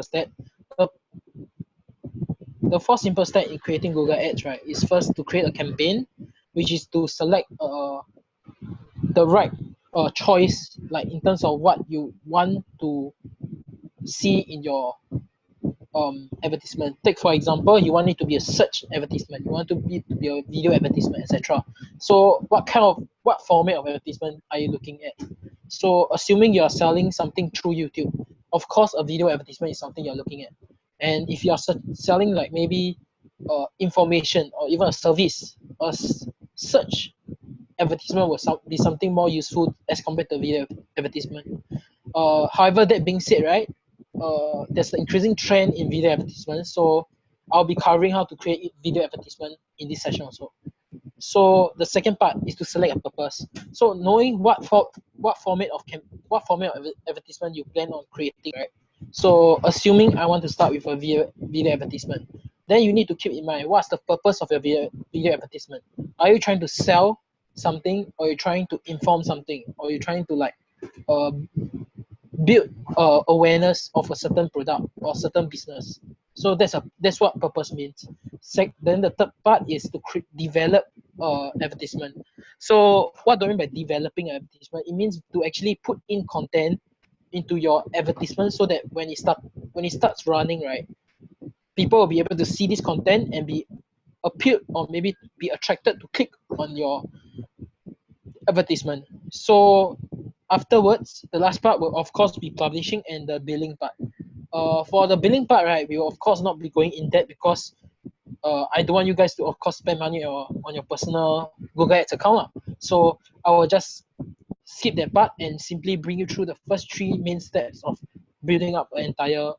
step. The four simple step in creating Google Ads, right, is first to create a campaign, which is to select the right choice, like in terms of what you want to see in your advertisement. Take for example, you want it to be a search advertisement, you want to be a video advertisement, etc. So what format of advertisement are you looking at? So assuming you are selling something through YouTube, of course a video advertisement is something you're looking at. And if you are selling like maybe information or even a service, search advertisement will be something more useful as compared to video advertisement. However, that being said, right, there's an increasing trend in video advertisement, so I'll be covering how to create video advertisement in this session also. So the second part is to select a purpose. So knowing what format of advertisement you plan on creating, right? So assuming I want to start with a video advertisement, then you need to keep in mind what's the purpose of your video advertisement. Are you trying to sell something, or you're trying to inform something, or you're trying to like build awareness of a certain product or certain business? So that's what purpose means. Then the third part is to develop advertisement. So what do I mean by developing an advertisement? It means to actually put in content into your advertisement so that when it starts running, right, people will be able to see this content and be appealed or maybe be attracted to click on your advertisement. So afterwards, the last part will of course be publishing and the billing part. For the billing part, right, we will of course not be going in depth because I don't want you guys to of course spend money on your personal Google Ads account. So I will just skip that part and simply bring you through the first three main steps of building up an entire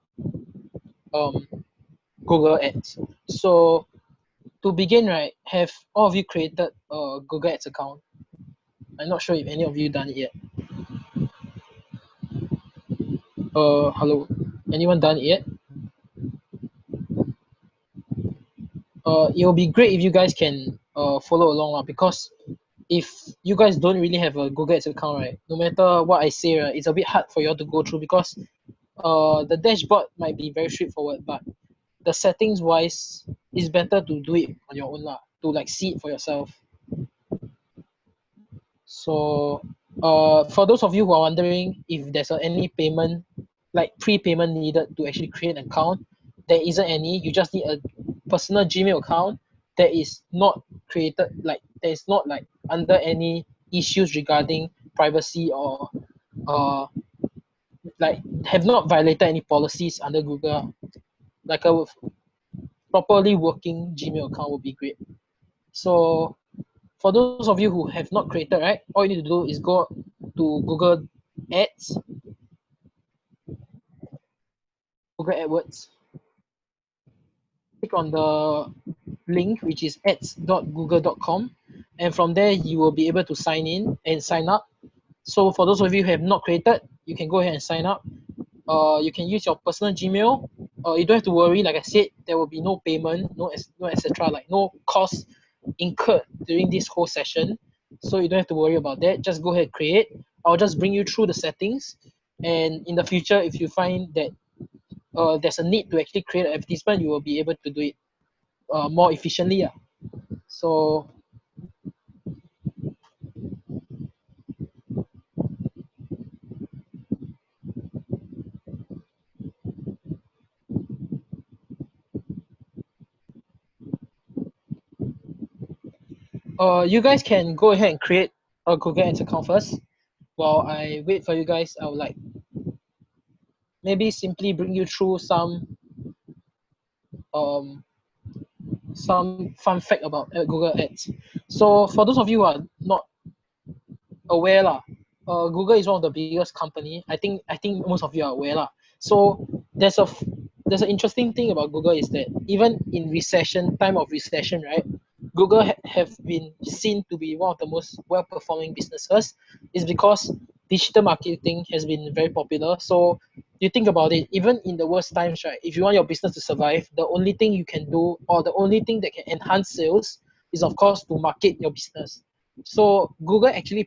Google Ads. So to begin, right, have all of you created a Google Ads account? I'm not sure if any of you done it yet. Hello, anyone done it yet? It will be great if you guys can follow along, because if you guys don't really have a Google Ads account, right, no matter what I say, right, it's a bit hard for you all to go through because the dashboard might be very straightforward, but the settings wise, it's better to do it on your own to like see it for yourself. So for those of you who are wondering if there's any payment, like pre-payment needed to actually create an account, there isn't any. You just need a personal Gmail account that is not created, like that is not like under any issues regarding privacy or like have not violated any policies under Google. Like a properly working Gmail account would be great. So for those of you who have not created, right, all you need to do is go to Google Ads, Google Adwords, click on the link which is ads.google.com, and from there you will be able to sign in and sign up. So for those of you who have not created, you can go ahead and sign up. You can use your personal Gmail. You don't have to worry, like I said, there will be no payment, no etc., like no cost incurred during this whole session. So you don't have to worry about that. Just go ahead and create. I'll just bring you through the settings, and in the future, if you find that there's a need to actually create an advertisement, you will be able to do it more efficiently. So you guys can go ahead and create a Google Ads account first. While I wait for you guys, I would like maybe simply bring you through some fun fact about Google Ads. So for those of you who are not aware Google is one of the biggest company. I think most of you are aware So there's an interesting thing about Google is that even in time of recession, right, Google have been seen to be one of the most well-performing businesses. Is because digital marketing has been very popular. So you think about it, even in the worst times, right, if you want your business to survive, the only thing you can do, or the only thing that can enhance sales, is of course to market your business. So Google actually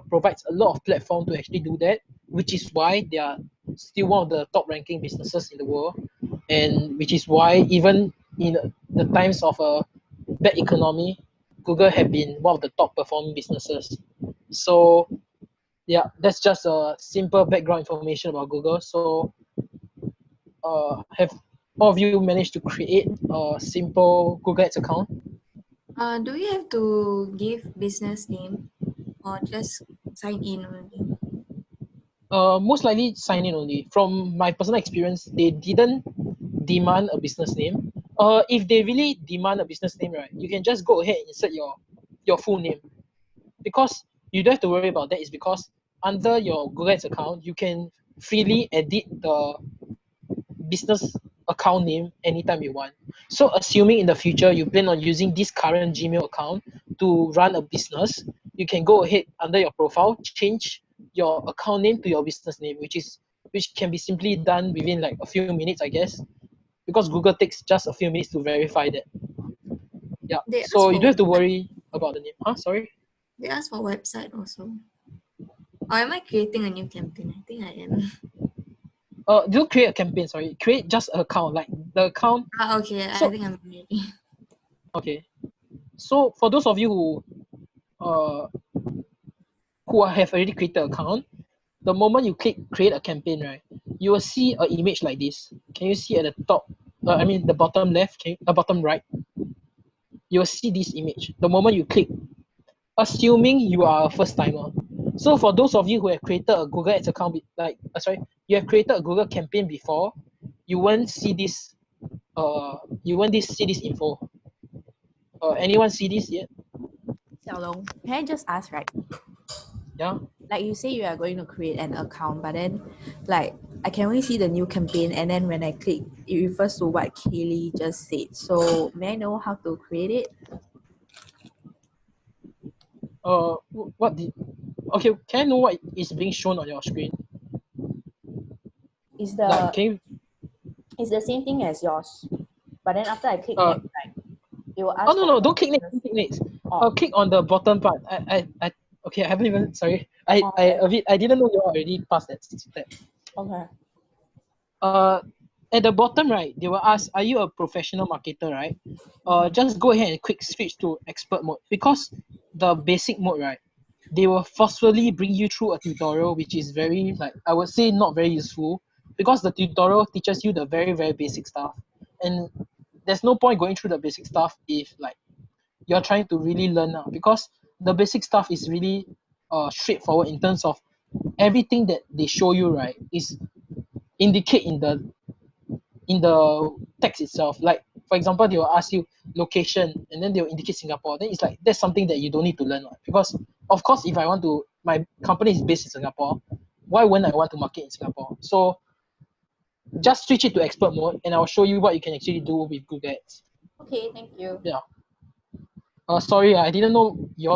provides a lot of platform to actually do that, which is why they are still one of the top ranking businesses in the world, and which is why even in the times of a bad economy, Google have been one of the top performing businesses. So yeah, that's just a simple background information about Google. So have all of you managed to create a simple Google Ads account? Do we have to give business name or just sign in only? Most likely sign in only. From my personal experience, they didn't demand a business name. If they really demand a business name, right, you can just go ahead and insert your full name, because you don't have to worry about that. Is because under your Google Ads account, you can freely edit the business account name anytime you want. So assuming in the future you plan on using this current Gmail account to run a business, you can go ahead under your profile, change your account name to your business name, which can be simply done within like a few minutes, I guess, because Google takes just a few minutes to verify that. Yeah. They ask So you for don't have to website. worry about the name. Huh? Sorry. They ask for website also. Or am I creating a new campaign? I think I am. Don't create a campaign, sorry. Create just an account. Like the account. Okay. I So think I'm ready. okay. So for those of you who have already created an account, the moment you click create a campaign, right, you will see an image like this. Can you see at the top? I mean the bottom left, bottom right. You will see this image. The moment you click, assuming you are a first timer. So for those of you who have created a Google Ads account, you have created a Google campaign before, you won't see this. You won't see this info. Anyone see this yet? Xiaolong, can I just ask, right? Yeah. Like you say you are going to create an account, but then like I can only see the new campaign, and then when I click, it refers to what Kaylee just said. So may I know how to create it? What did? Okay, can I know what is being shown on your screen? Is Like, the can you? it's the same thing as yours, but then after I click Uh, next, right, it will oh ask no for no, my don't click next. Don't business. click next. Oh, Click on the bottom part. Okay, I haven't even. Sorry, okay, I didn't know you already passed that step. okay. Uh, at the bottom right, they will ask, "Are you a professional marketer?" Right? Just go ahead and quick switch to expert mode, because the basic mode, right, they will forcefully bring you through a tutorial, which is very, like, I would say not very useful, because the tutorial teaches you the very basic stuff, and there's no point going through the basic stuff if like you're trying to really learn now, because the basic stuff is really straightforward in terms of everything that they show you, right, is indicate in the text itself. Like for example, they will ask you location and then they will indicate Singapore. Then it's like that's something that you don't need to learn, right? Because of course, if I want to, my company is based in Singapore, why wouldn't I want to market in Singapore? So just switch it to expert mode and I'll show you what you can actually do with Google Ads. Okay, thank you. Yeah. Sorry, I didn't know you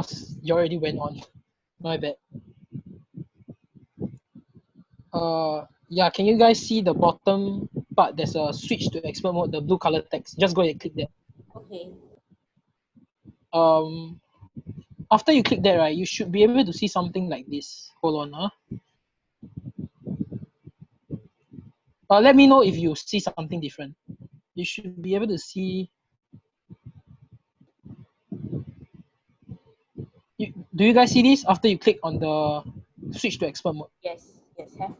already went on. My bad. Yeah, can you guys see the bottom part? There's a switch to expert mode, the blue color text. Just go ahead and click that. Okay. Um, After you click that, right, you should be able to see something like this. Hold on, let me know if you see something different. You should be able to see. Do you guys see this after you click on the switch to expert mode? Yes, have.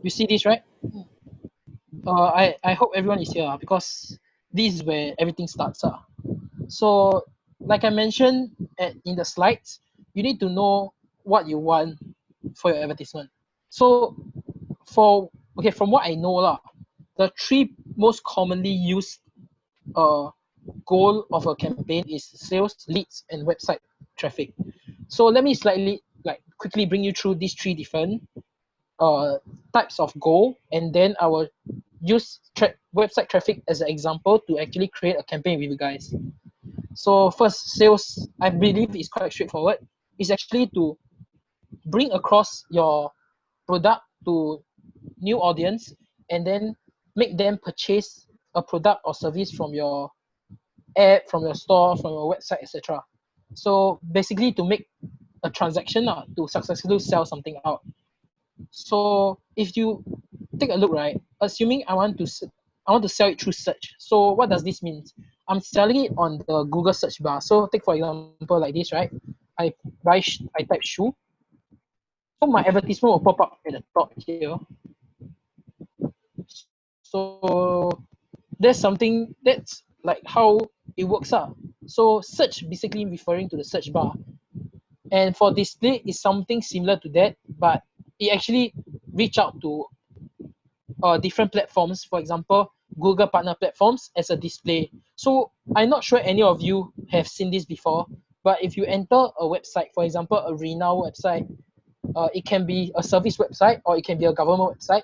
You see this, right? Mm. I hope everyone is here, because this is where everything starts. So, like I mentioned in the slides, you need to know what you want for your advertisement. So, from what I know lah, the three most commonly used uh, goal of a campaign is sales, leads, and website traffic. So let me slightly quickly bring you through these three different uh, types of goal, and then I will use website traffic as an example to actually create a campaign with you guys. So first, sales, I believe is quite straightforward. It's actually to bring across your product to new audience and then make them purchase a product or service from your app, from your store, from your website, etc. So basically to make a transaction to successfully sell something out. So if you take a look, right, assuming I want to sell it through search. So what does this mean? I'm selling it on the Google search bar. So take for example like this, right? I type shoe. So my advertisement will pop up at the top here. So that's something that's like how it works out. So search basically referring to the search bar. And for display is something similar to that, but it actually reach out to different platforms, for example, Google partner platforms as a display. So I'm not sure any of you have seen this before, but if you enter a website, for example, a renowned website, it can be a service website or it can be a government website.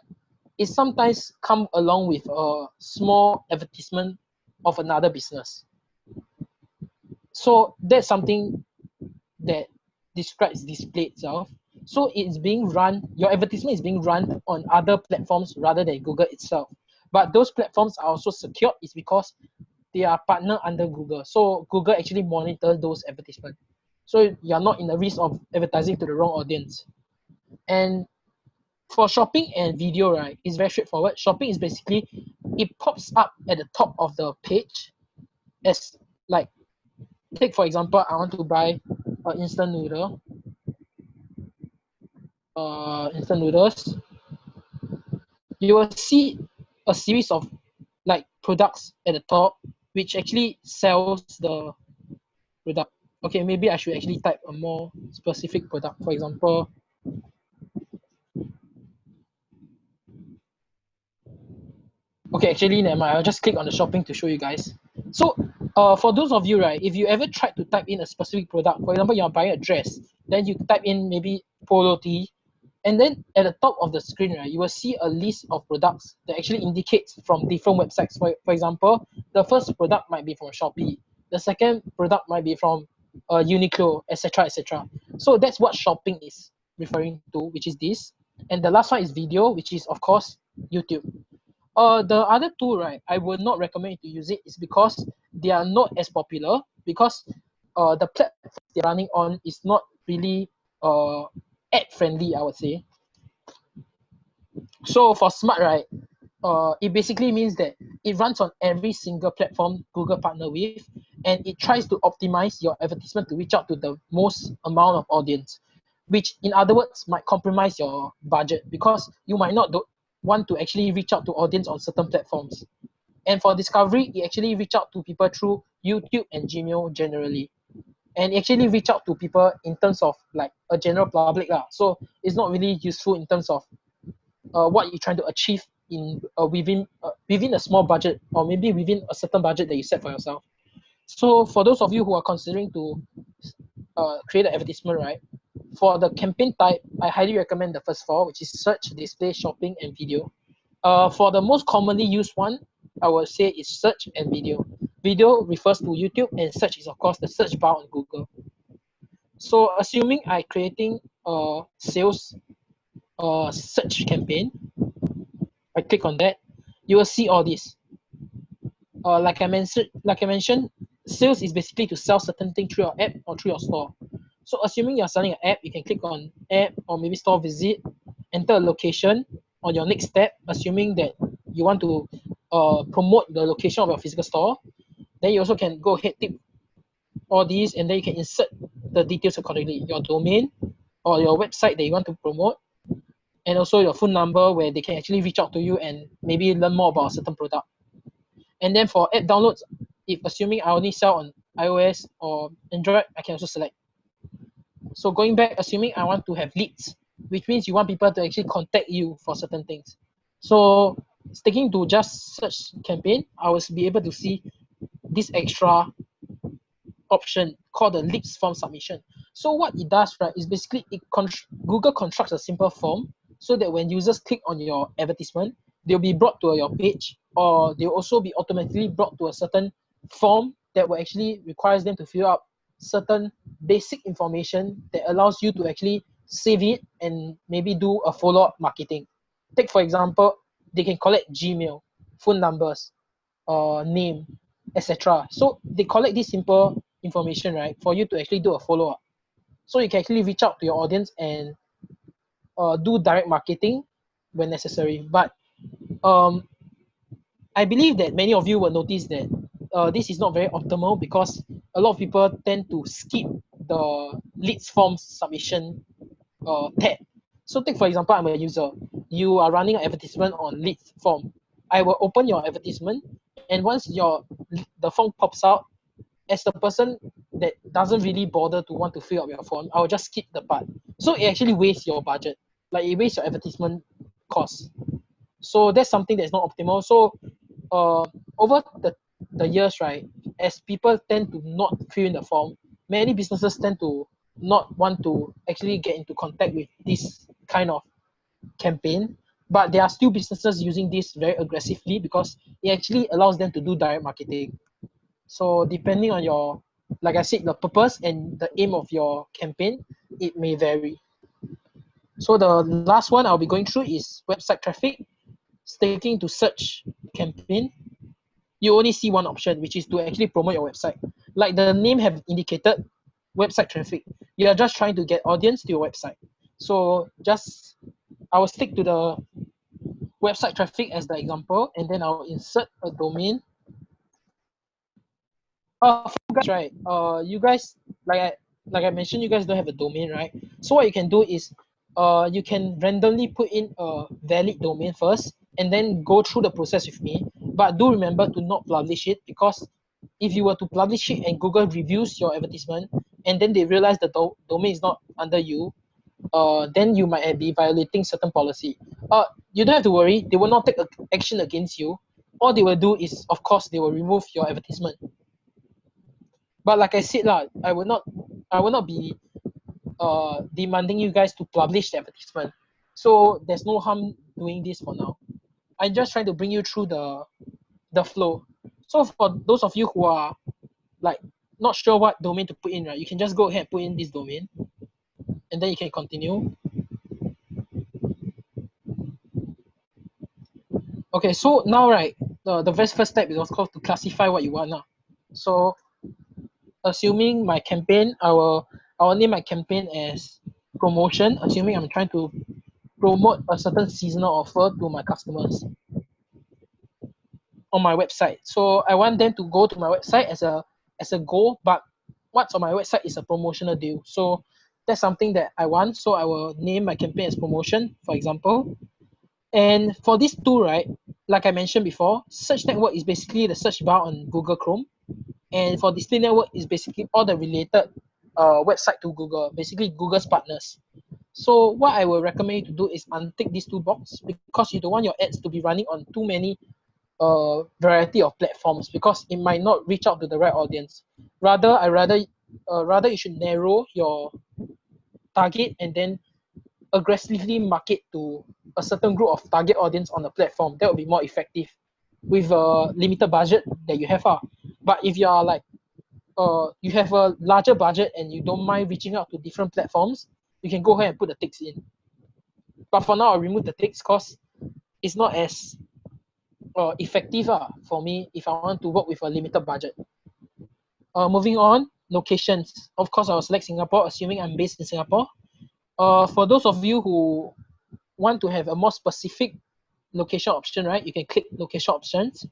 It sometimes come along with a small advertisement of another business. So that's something that describes display itself. So it's being run, your advertisement is being run on other platforms rather than Google itself. But those platforms are also secure is because they are partner under Google. So Google actually monitors those advertisements. So you're not in the risk of advertising to the wrong audience. And for shopping and video, right, it's very straightforward. Shopping is basically, it pops up at the top of the page as like, take for example, I want to buy instant noodle. Instant noodles, you will see a series of like products at the top, which actually sells the product. Okay, maybe I should actually type a more specific product. For example, okay, actually, never mind. I'll just click on the shopping to show you guys. So, for those of you, right, if you ever tried to type in a specific product, for example, you're buying a dress, then you type in maybe polo tee, and then at the top of the screen, right, you will see a list of products that actually indicates from different websites. For example, the first product might be from Shopee. The second product might be from Uniqlo, etc., etc. So that's what shopping is referring to, which is this. And the last one is video, which is, of course, YouTube. The other two, right, I would not recommend you to use it is because they are not as popular because the platform they're running on is not really ad friendly, I would say. So for smart, right, it basically means that it runs on every single platform Google partner with, and it tries to optimize your advertisement to reach out to the most amount of audience, which in other words might compromise your budget because you might not want to actually reach out to audience on certain platforms. And for discovery, it actually reach out to people through YouTube and Gmail generally. And actually reach out to people in terms of like a general public. So it's not really useful in terms of what you're trying to achieve in within a small budget or maybe within a certain budget that you set for yourself. So for those of you who are considering to create an advertisement, right, for the campaign type, I highly recommend the first four, which is search, display, shopping, and video. For the most commonly used one, I would say is search and video. Video refers to YouTube, and search is of course the search bar on Google. So assuming I creating a sales search campaign, I click on that, you will see all this. Like I mentioned, sales is basically to sell certain thing through your app or through your store. So assuming you're selling an app, you can click on app or maybe store visit, enter a location on your next step, assuming that you want to promote the location of your physical store. Then you also can go ahead, tick all these, and then you can insert the details accordingly, your domain or your website that you want to promote, and also your phone number where they can actually reach out to you and maybe learn more about a certain product. And then for app downloads, if assuming I only sell on iOS or Android, I can also select. So going back, assuming I want to have leads, which means you want people to actually contact you for certain things. So sticking to just search campaign, I will be able to see this extra option called the leads form submission. So what it does, right, is basically Google constructs a simple form so that when users click on your advertisement, they'll be brought to your page, or they'll also be automatically brought to a certain form that will actually requires them to fill out certain basic information that allows you to actually save it and maybe do a follow-up marketing. Take for example, they can collect Gmail, phone numbers, name, etc. So they collect these simple information, right, for you to actually do a follow-up. So you can actually reach out to your audience and do direct marketing when necessary. But um, I believe that many of you will notice that this is not very optimal because a lot of people tend to skip the leads form submission tab. So take for example, I'm a user. You are running an advertisement on leads form. I will open your advertisement, and once the form pops out, as the person that doesn't really bother to want to fill up your form, I will just skip the part. So it actually wastes your budget. Like it wastes your advertisement cost. So that's something that's not optimal. So over the years, right, as people tend to not fill in the form, many businesses tend to not want to actually get into contact with this kind of campaign. But there are still businesses using this very aggressively because it actually allows them to do direct marketing. So depending on your, like I said, the purpose and the aim of your campaign, it may vary. So the last one I'll be going through is website traffic. Sticking to search campaign, you only see one option, which is to actually promote your website. Like the name have indicated, website traffic. You are just trying to get audience to your website. So just, I will stick to the website traffic as the example, and then I'll insert a domain. For you guys, right? You guys, like I mentioned, you guys don't have a domain, right? So what you can do is, you can randomly put in a valid domain first, and then go through the process with me. But do remember to not publish it, because if you were to publish it and Google reviews your advertisement, and then they realize the domain is not under you, then you might be violating certain policy. You don't have to worry. They will not take action against you. All they will do is, of course, they will remove your advertisement. But like I said, I will not be demanding you guys to publish the advertisement. So there's no harm doing this for now. I'm just trying to bring you through the flow. So for those of you who are like not sure what domain to put in, right, you can just go ahead and put in this domain, and then you can continue. Okay, so now, right, the very first step is of course to classify what you want now. So assuming my campaign, I will name my campaign as promotion, assuming I'm trying to promote a certain seasonal offer to my customers on my website. So I want them to go to my website as a goal, but what's on my website is a promotional deal. So that's something that I want. So I will name my campaign as promotion, for example. And for this tool, right, like I mentioned before, search network is basically the search bar on Google Chrome. And for display network is basically all the related website to Google, basically Google's partners. So what I will recommend you to do is untick these two boxes, because you don't want your ads to be running on too many variety of platforms, because it might not reach out to the right audience. Rather you should narrow your target and then aggressively market to a certain group of target audience on the platform. That would be more effective with a limited budget that you have. But if you are like you have a larger budget and you don't mind reaching out to different platforms, you can go ahead and put the ticks in. But for now, I'll remove the ticks because it's not as effective for me if I want to work with a limited budget. Moving on, locations. Of course, I will select Singapore, assuming I'm based in Singapore. For those of you who want to have a more specific location option, right, you can click location options.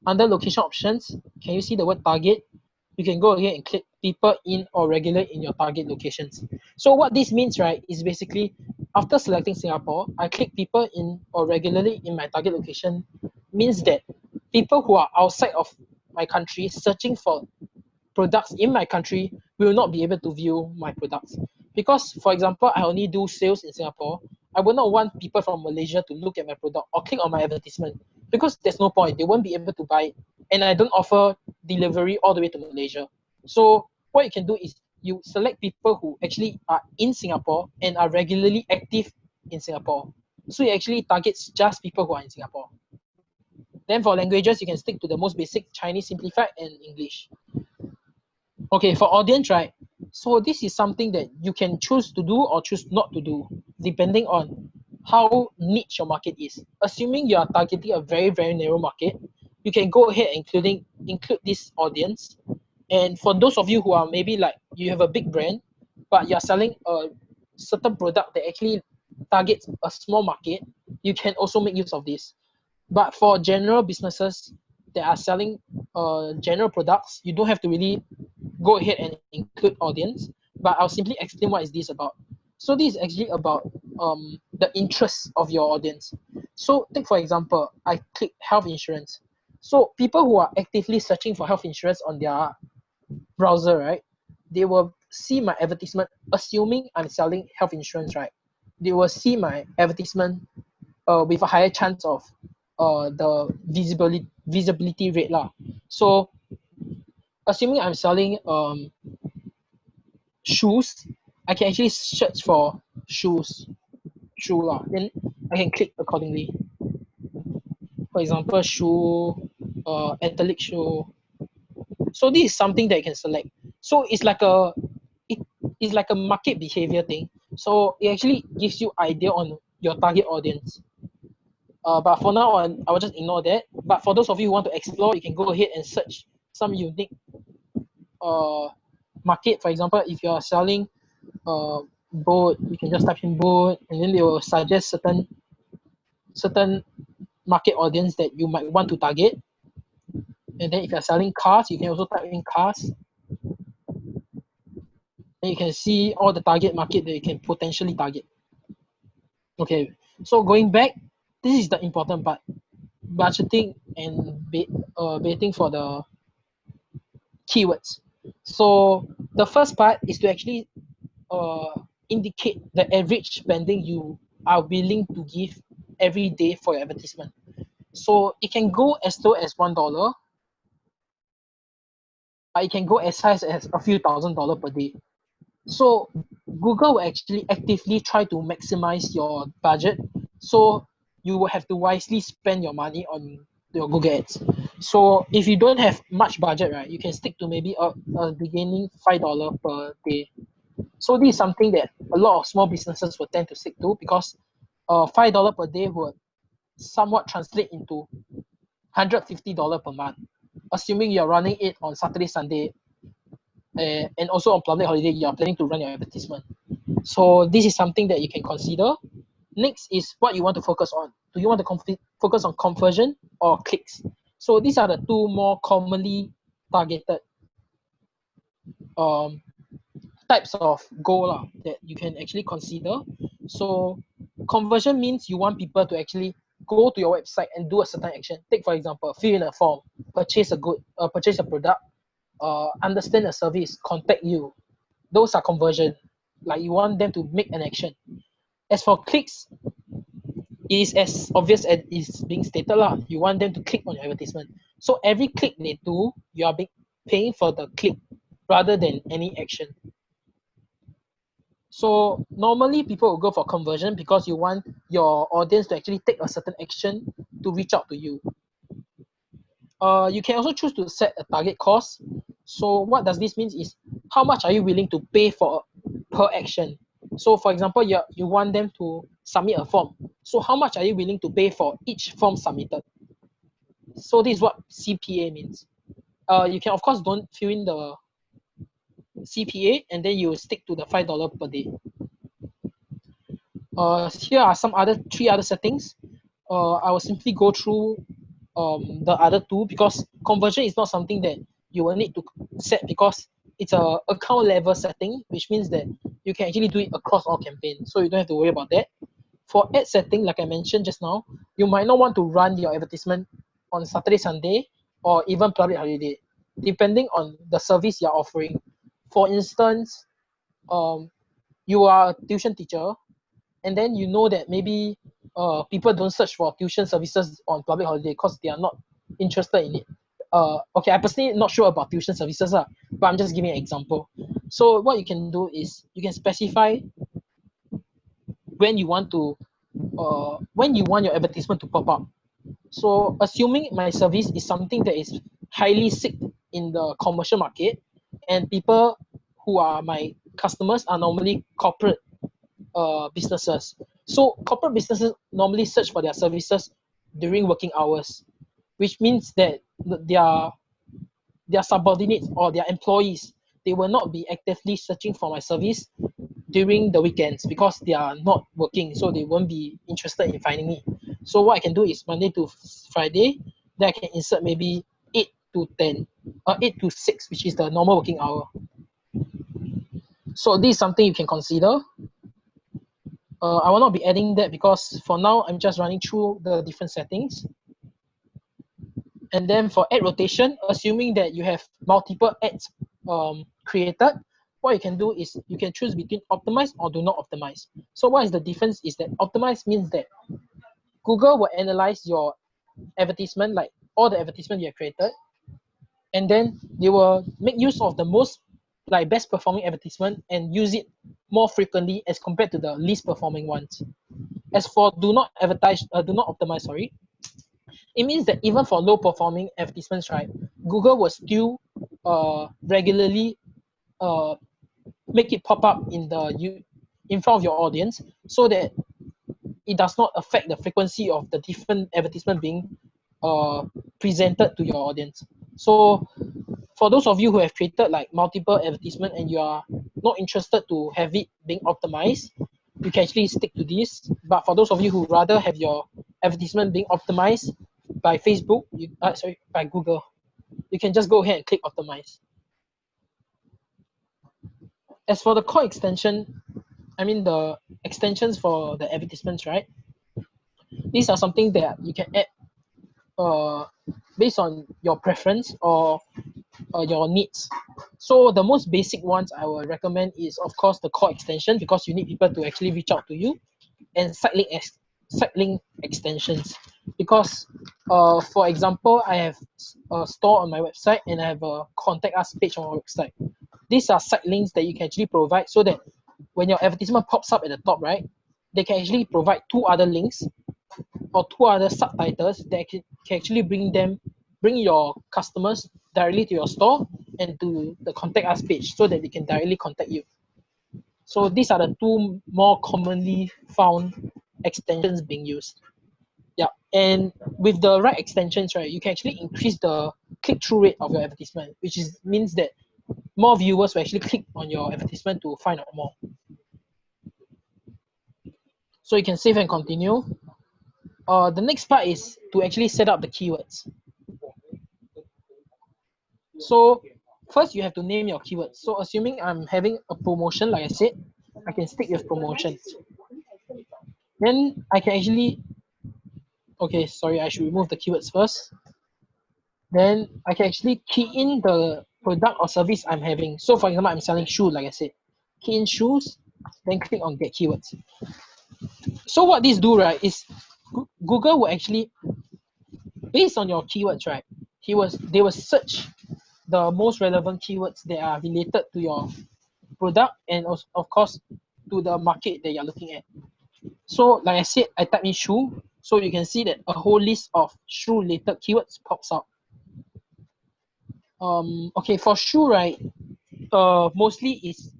Under location options, can you see the word target? You can go ahead and click people in or regular in your target locations. So what this means, right, is basically after selecting Singapore, I click people in or regularly in my target location, means that people who are outside of my country searching for products in my country will not be able to view my products. Because, for example, I only do sales in Singapore, I would not want people from Malaysia to look at my product or click on my advertisement, because there's no point. They won't be able to buy it. And I don't offer delivery all the way to Malaysia. So what you can do is you select people who actually are in Singapore and are regularly active in Singapore. So it actually targets just people who are in Singapore. Then for languages, you can stick to the most basic Chinese simplified and English. Okay, for audience, right? So this is something that you can choose to do or choose not to do, depending on how niche your market is. Assuming you are targeting a very, very narrow market, you can go ahead and include this audience. And for those of you who are maybe like you have a big brand, but you're selling a certain product that actually targets a small market, you can also make use of this. But for general businesses that are selling general products, you don't have to really go ahead and include audience. But I'll simply explain what is this about. So this is actually about the interests of your audience. So take for example, I click health insurance. So people who are actively searching for health insurance on their browser, right, they will see my advertisement, assuming I'm selling health insurance, right? They will see my advertisement with a higher chance of the visibility rate lah. So assuming I'm selling shoes, I can actually search for shoe lah. Then I can click accordingly. For example, shoe, athletic shoe. So this is something that you can select. So it's like a market behavior thing. So it actually gives you idea on your target audience. But for now on, I will just ignore that. But for those of you who want to explore, you can go ahead and search some unique market. For example, if you are selling boat, you can just type in boat, and then they will suggest certain market audience that you might want to target. And then if you're selling cars, you can also type in cars. And you can see all the target market that you can potentially target. Okay, so going back, this is the important part. Budgeting and baiting for the keywords. So the first part is to actually indicate the average spending you are willing to give every day for your advertisement. So it can go as low as $1, but it can go as high as a few $1,000s per day. So Google will actually actively try to maximize your budget. So you will have to wisely spend your money on your Google Ads. So if you don't have much budget, right, you can stick to maybe a beginning $5 per day. So this is something that a lot of small businesses will tend to stick to, because $5 per day would somewhat translate into $150 per month, assuming you're running it on Saturday, Sunday, and also on public holiday, you are planning to run your advertisement. So this is something that you can consider. Next is what you want to focus on. Do you want to focus on conversion or clicks? So these are the two more commonly targeted types of goal that you can actually consider. So conversion means you want people to actually go to your website and do a certain action. Take for example, fill in a form, purchase a good, purchase a product, understand a service, contact you. Those are conversion. Like you want them to make an action. As for clicks, it is as obvious as is being stated lah. You want them to click on your advertisement. So every click they do, you are paying for the click rather than any action. So normally people will go for conversion because you want your audience to actually take a certain action to reach out to you. You can also choose to set a target cost. So what does this mean is how much are you willing to pay for per action? So for example, you want them to submit a form. So how much are you willing to pay for each form submitted? So this is what CPA means. You can of course don't fill in the CPA and then you stick to the $5 per day. Here are some three other settings. I will simply go through the other two, because conversion is not something that you will need to set, because it's a account level setting, which means that you can actually do it across all campaigns, so you don't have to worry about that. For ad setting, like I mentioned just now, you might not want to run your advertisement on Saturday, Sunday, or even public holiday, depending on the service you're offering. For instance, you are a tuition teacher, and then you know that maybe people don't search for tuition services on public holiday because they are not interested in it. Okay, I personally not sure about tuition services, but I'm just giving an example. So what you can do is you can specify when you want your advertisement to pop up. So assuming my service is something that is highly seeked in the commercial market, and people who are my customers are normally corporate businesses. So corporate businesses normally search for their services during working hours, which means that their their subordinates or their employees, they will not be actively searching for my service during the weekends because they are not working, so they won't be interested in finding me. So what I can do is Monday to Friday, then I can insert maybe 8 to 10, 8 to 6, which is the normal working hour. So this is something you can consider. I will not be adding that because for now I'm just running through the different settings. And then for ad rotation, assuming that you have multiple ads created, what you can do is you can choose between optimize or do not optimize. So what is the difference is that optimize means that Google will analyze your advertisement, like all the advertisement you have created, and then they will make use of the most like best performing advertisement and use it more frequently as compared to the least performing ones. As for do not optimize, sorry, it means that even for low performing advertisements, right, Google will still regularly make it pop up in front of your audience so that it does not affect the frequency of the different advertisement being presented to your audience. So for those of you who have created like multiple advertisement and you are not interested to have it being optimized, you can actually stick to this. But for those of you who rather have your advertisement being optimized by Facebook, by Google, you can just go ahead and click optimize. As for the core extension, I mean the extensions for the advertisements, right? These are something that you can add based on your preference or your needs. So the most basic ones I will recommend is of course the core extension because you need people to actually reach out to you, and site link extensions because for example I have a store on my website and I have a contact us page on my website. These are site links that you can actually provide so that when your advertisement pops up at the top, right, they can actually provide two other links or two other subtitles that can actually bring your customers directly to your store and to the contact us page so that they can directly contact you. So these are the two more commonly found extensions being used. Yeah, and with the right extensions, right, you can actually increase the click-through rate of your advertisement, which means that more viewers will actually click on your advertisement to find out more. So you can save and continue. The next part is to actually set up the keywords. So first you have to name your keywords. So assuming I'm having a promotion, like I said, I can stick with promotions. Then I can actually, okay, sorry, I should remove the keywords first. Then I can actually key in the product or service I'm having. So for example, I'm selling shoes, like I said. Key in shoes, then click on get keywords. So what this do, right, is Google will actually, based on your keywords, right, they will search the most relevant keywords that are related to your product and also, of course, to the market that you're looking at. So like I said, I type in shoe, so you can see that a whole list of shoe related keywords pops up. Okay, for shoe, right, mostly is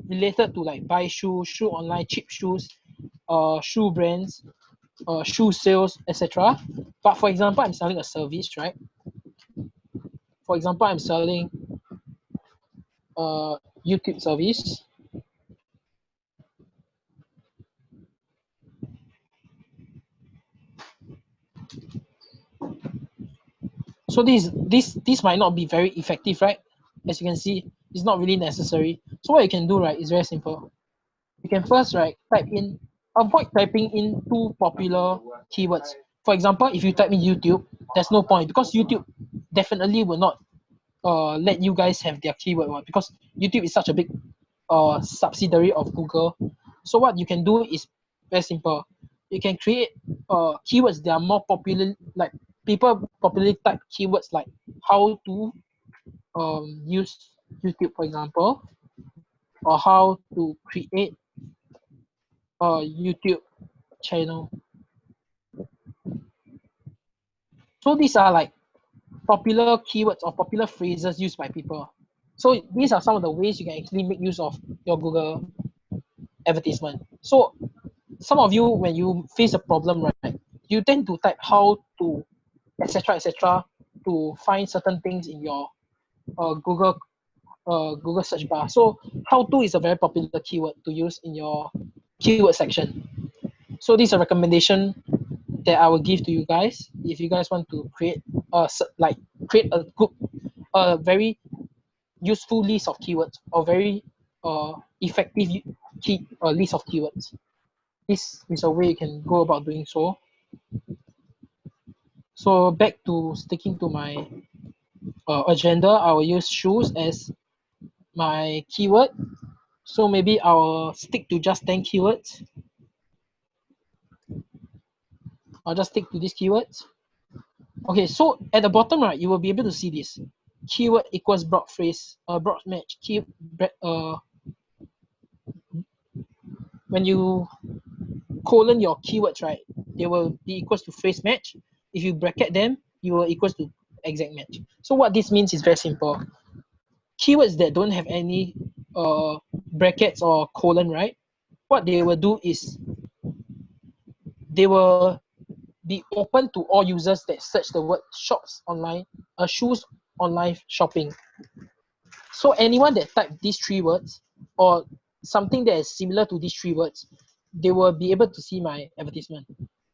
related to like buy shoe online, cheap shoes, shoe brands, shoe sales, etc. But for example, I'm selling a service, right? For example, I'm selling YouTube service. So this might not be very effective, right? As you can see, it's not really necessary. So what you can do, right, is very simple. You can first, right, avoid typing in too popular keywords. For example, if you type in YouTube, there's no point because YouTube definitely will not let you guys have their keyword one because YouTube is such a big subsidiary of Google. So what you can do is very simple. You can create keywords that are more popular, like people popularly type keywords like how to use YouTube, for example, or how to create a YouTube channel. So these are like popular keywords or popular phrases used by people. So these are some of the ways you can actually make use of your Google advertisement. So some of you, when you face a problem, right, you tend to type how to, etc., etc., to find certain things in your Google search bar. So how to is a very popular keyword to use in your keyword section. So this is a recommendation that I will give to you guys if you guys want to create create a very useful list of keywords or very effective list of keywords. This is a way you can go about doing so. So back to sticking to my agenda, I will use shoes as my keyword. So maybe I will stick to just 10 keywords. I'll just stick to these keywords. Okay, so at the bottom right, you will be able to see this. Keyword equals broad phrase, broad match. When you colon your keywords, right, they will be equals to phrase match. If you bracket them, you will equals to exact match. So what this means is very simple. Keywords that don't have any brackets or colon, right, what they will do is they will be open to all users that search the word shops online, shoes online shopping. So anyone that type these three words or something that is similar to these three words, they will be able to see my advertisement.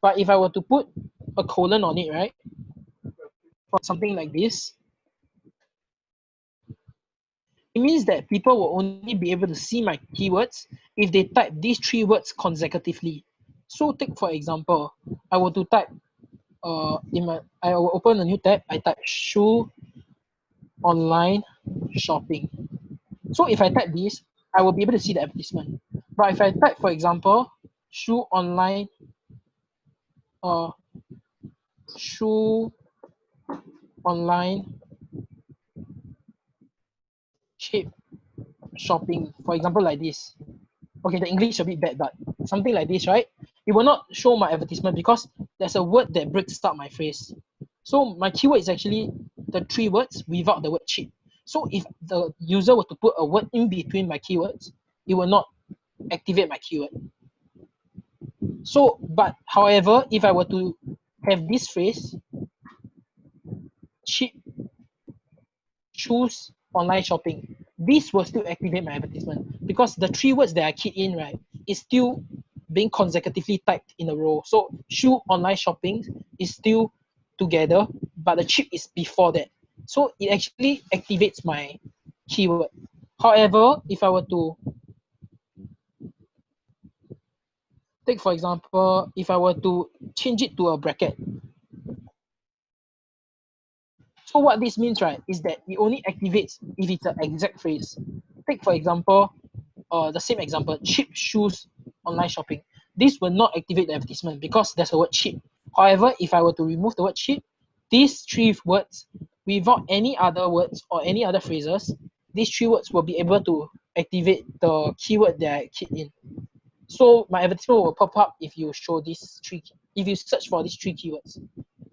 But if I were to put a colon on it, right, for something like this, it means that people will only be able to see my keywords if they type these three words consecutively. So take for example, I were to type I will open a new tab, I type shoe online shopping. So if I type this, I will be able to see the advertisement. But if I type, for example, shoe online, uh, shoe online cheap shopping, for example, like this. Okay, the English a bit bad, but something like this, right? It will not show my advertisement because there's a word that breaks up my phrase. So my keyword is actually the three words without the word cheap. So if the user were to put a word in between my keywords, it will not activate my keyword. So, but however, if I were to have this phrase, cheap shoes online shopping, this will still activate my advertisement because the three words that I keyed in, right, is still being consecutively typed in a row. So shoe online shopping is still together, but the cheap is before that. So it actually activates my keyword. However, if I were to take, for example, if I were to change it to a bracket. So what this means, right, is that it only activates if it's an exact phrase. Take, for example, the same example, cheap shoes online shopping. This will not activate the advertisement because there's a word cheap. However, if I were to remove the word cheap, these three words, without any other words or any other phrases, these three words will be able to activate the keyword that I keyed in. So my advertisement will pop up if you show these three, if you search for these three keywords.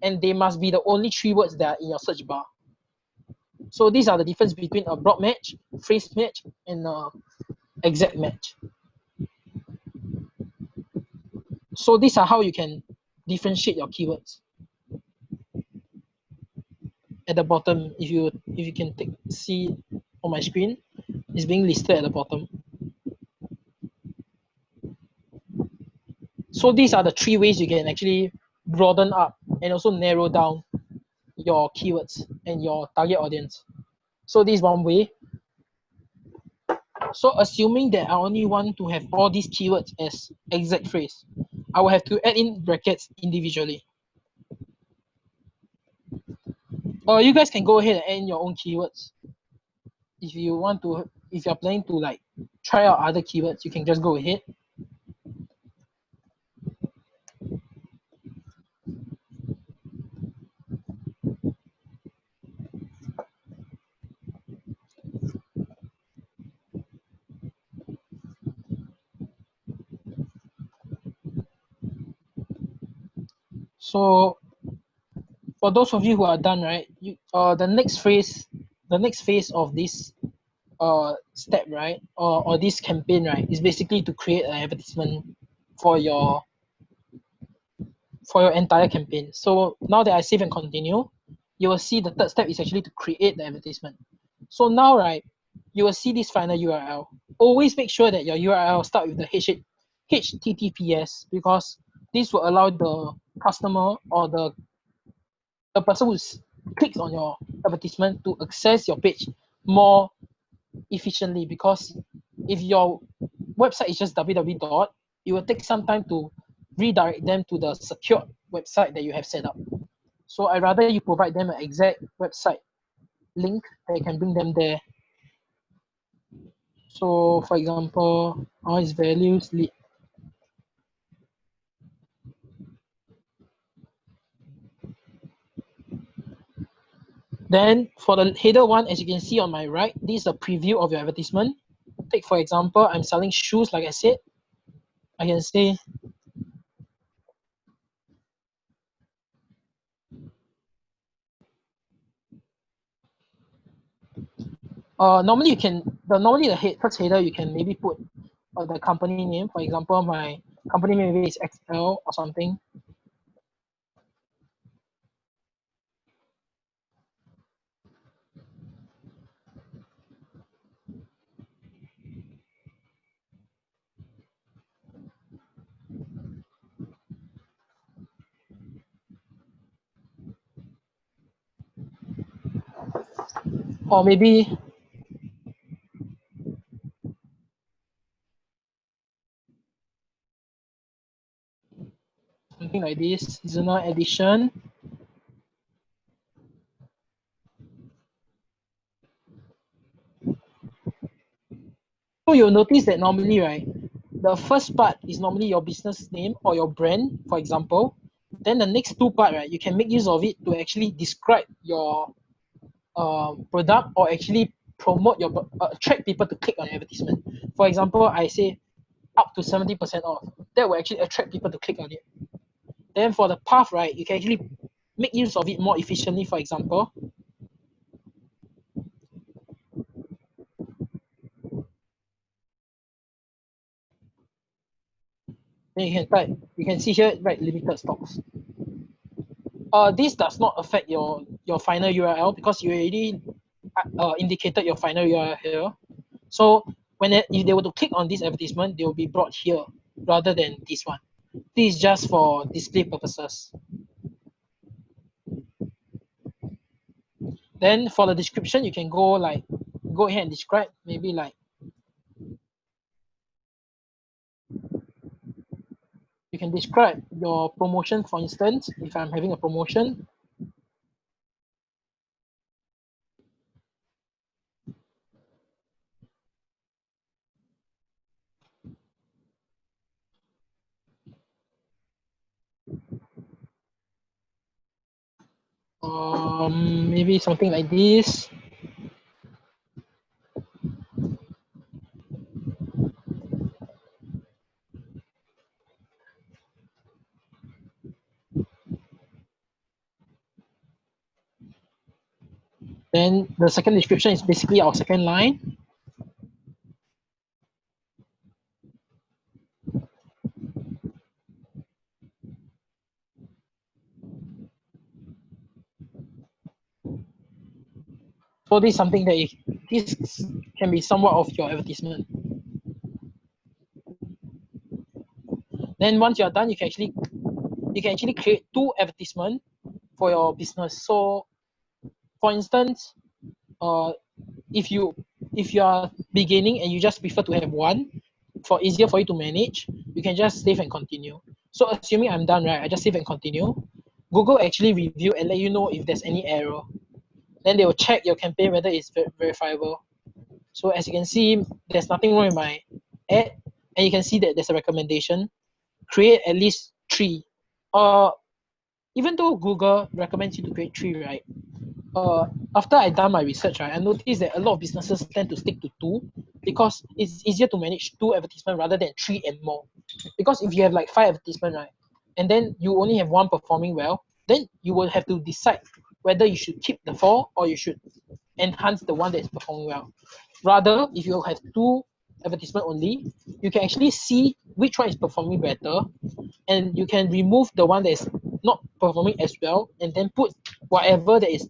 And they must be the only three words that are in your search bar. So these are the difference between a broad match, phrase match, and exact match. So these are how you can differentiate your keywords. At the bottom, if you can see on my screen, it's being listed at the bottom. So these are the three ways you can actually broaden up and also narrow down your keywords and your target audience. So this is one way. So assuming that I only want to have all these keywords as exact phrase, I will have to add in brackets individually. Or you guys can go ahead and add in your own keywords. If you want to, if you're planning to like try out other keywords, you can just go ahead. So for those of you who are done, right, the next phase of this step, right, or this campaign, right, is basically to create an advertisement for your entire campaign. So now that I save and continue, you will see the third step is actually to create the advertisement. So now, right, you will see this final URL. Always make sure that your URL start with the HTTPS, because this will allow the customer or the person who clicks on your advertisement to access your page more efficiently. Because if your website is just www, it will take some time to redirect them to the secure website that you have set up. So I rather you provide them an exact website link that can bring them there. So for example, all its values lead. Then for the header one, as you can see on my right, this is a preview of your advertisement. Take for example, I'm selling shoes, like I said. I can say normally you can normally the first header you can maybe put the company name. For example, my company name maybe is XL or something. Or maybe something like this, seasonal edition. So you'll notice that normally, right, the first part is normally your business name or your brand, for example. Then the next two part, right, you can make use of it to actually describe your product, or actually promote your attract people to click on your advertisement. For example, I say up to 70% off. That will actually attract people to click on it. Then for the path, right, you can actually make use of it more efficiently. For example, then you can type, you can see here, right, limited stocks. This does not affect your final URL because you already indicated your final URL here. So if they were to click on this advertisement, they will be brought here rather than this one. This is just for display purposes. Then for the description, you can go ahead and describe, maybe like you can describe your promotion. For instance, if I'm having a promotion, maybe something like this. Then the second description is basically our second line. So this is something that this can be somewhat of your advertisement. Then once you're done, you can actually create two advertisements for your business. So for instance, if you are beginning and you just prefer to have one for easier for you to manage, you can just save and continue. So assuming I'm done, right, I just save and continue. Google actually review and let you know if there's any error. Then they will check your campaign whether it's verifiable. So as you can see, there's nothing wrong with my ad, and you can see that there's a recommendation. Create at least 3. Even though Google recommends you to create 3, right? After I done my research, right, I noticed that a lot of businesses tend to stick to 2 because it's easier to manage 2 advertisements rather than 3 and more. Because if you have like 5 advertisements, right, and then you only have 1 performing well, then you will have to decide whether you should keep the 4 or you should enhance the one that is performing well. Rather, if you have 2 advertisement only, you can actually see which one is performing better, and you can remove the one that is not performing as well, and then put whatever that is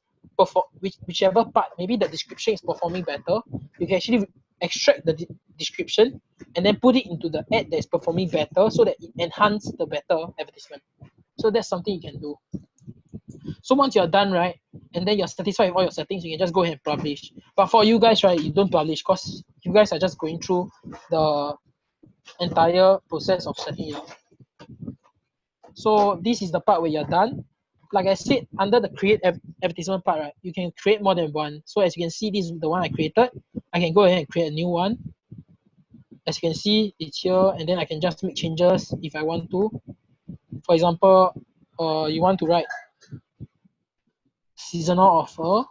whichever part, maybe the description is performing better, you can actually extract the description and then put it into the ad that is performing better so that it enhances the better advertisement. So that's something you can do. So once you're done, right, and then you're satisfied with all your settings, you can just go ahead and publish. But for you guys, right, you don't publish because you guys are just going through the entire process of setting it up. So this is the part where you're done. Like I said, under the create advertisement part, right, you can create more than one. So as you can see, this is the one I created. I can go ahead and create a new one. As you can see, it's here, and then I can just make changes if I want to. For example, you want to write seasonal offer.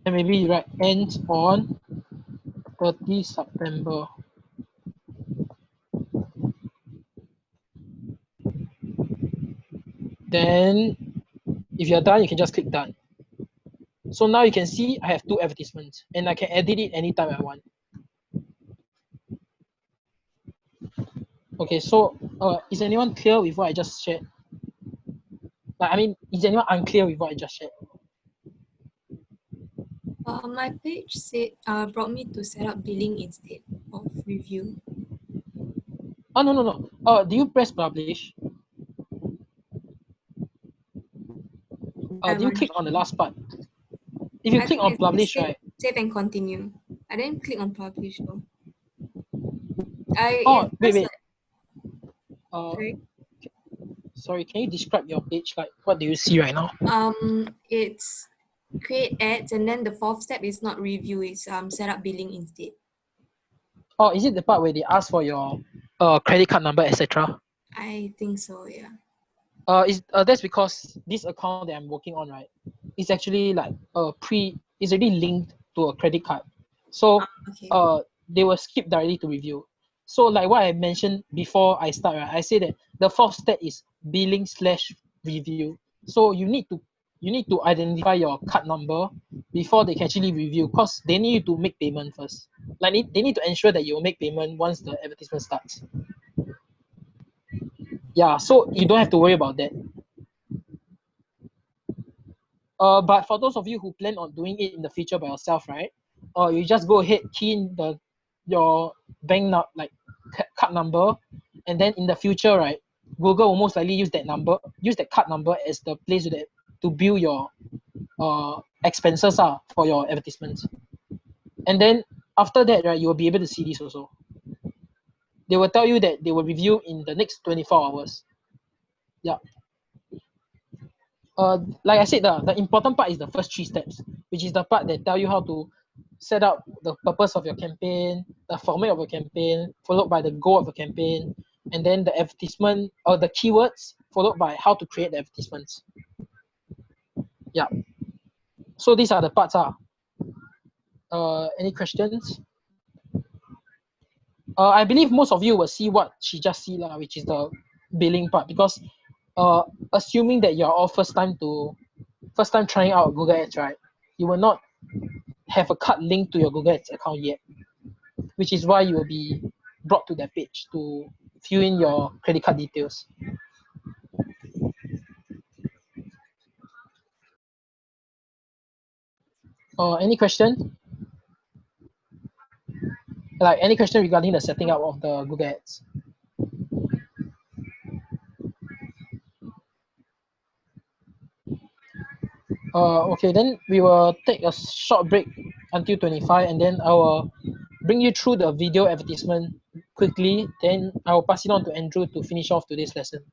And maybe you write ends on 30 September. Then if you're done, you can just click done. So now you can see I have 2 advertisements and I can edit it anytime I want. Okay, so is anyone clear with what I just shared? Like, I mean, is anyone unclear with what I just shared? My page said brought me to set up billing instead of review. Oh, no. Do you press publish? Do you click on the last part? If you click on publish, save, right? Save and continue. I didn't click on publish though. Wait. Sorry. Sorry, can you describe your page? Like, what do you see right now? It's create ads, and then the 4th step is not review, it's set up billing instead. Oh, is it the part where they ask for your credit card number, etc.? I think so, yeah. That's because this account that I'm working on, right, is actually like it's already linked to a credit card. So Okay. they will skip directly to review. So like what I mentioned before I start, right, I say that the 4th step is billing/review. So you need to identify your card number before they can actually review, because they need you to make payment first. Like they need to ensure that you will make payment once the advertisement starts. Yeah, so you don't have to worry about that. But for those of you who plan on doing it in the future by yourself, right? You just go ahead, key in your bank card number, and then in the future, right, Google will most likely use that card number as the place to bill your expenses for your advertisements. And then after that, right, you will be able to see this also. They will tell you that they will review in the next 24 hours. Yeah. Like I said, the important part is the first 3 steps, which is the part that tell you how to set up the purpose of your campaign, the format of your campaign, followed by the goal of the campaign, and then the advertisement or the keywords, followed by how to create the advertisements. Yeah. So these are the parts. Any questions? I believe most of you will see what she just see, which is the billing part, because assuming that you're all first time trying out Google Ads, right? You will not have a card linked to your Google Ads account yet, which is why you will be brought to that page to fill in your credit card details. Any question? Like any question regarding the setting up of the Google Ads? Okay, then we will take a short break until 25, and then I will bring you through the video advertisement quickly. Then I will pass it on to Andrew to finish off today's lesson.